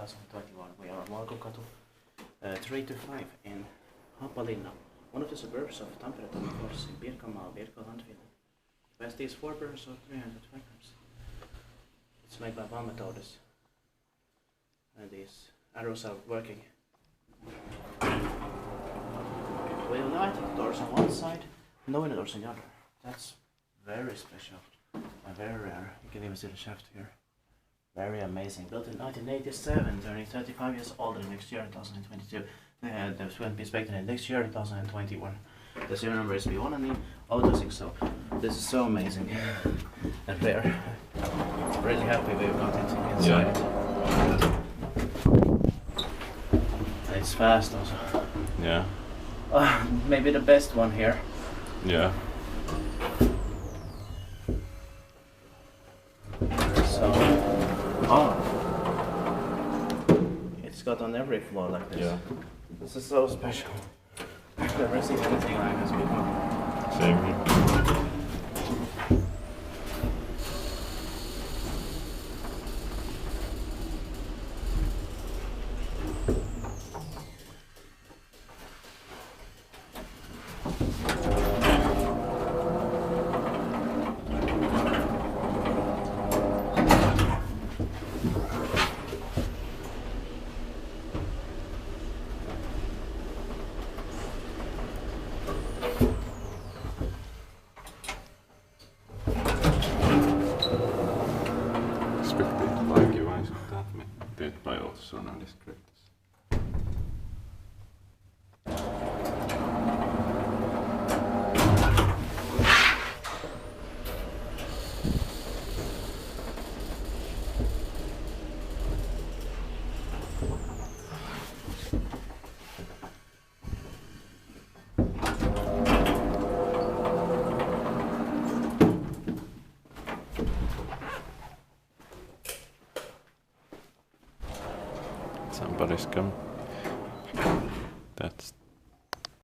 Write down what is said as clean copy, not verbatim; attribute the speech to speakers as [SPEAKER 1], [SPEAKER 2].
[SPEAKER 1] 2021. We are on Vaakonkatu 3 to 5 in Haapalinna, one of the suburbs of Tampere, in Pirkanmaa, Finland. Capacity is 4 persons or 300 kilograms. It's made by Valmet Otis. And these arrows are working. With lighting doors on one side, no window doors on the other. That's very special and very rare. You can even see the shaft here. Very amazing. Built in 1987, turning 35 years old in next year, 2022. The will be inspected in next year, 2021. The serial number is B1 and the auto 6, so this is so amazing and rare. Really happy we got it inside. Yeah. And it's fast also.
[SPEAKER 2] Yeah.
[SPEAKER 1] Maybe the best one here.
[SPEAKER 2] Yeah.
[SPEAKER 1] So, it's got on every floor like this.
[SPEAKER 2] Yeah.
[SPEAKER 1] This is so special. I've never seen anything like this before.
[SPEAKER 2] Same here. By also non-descriptors. Somebody's come. That's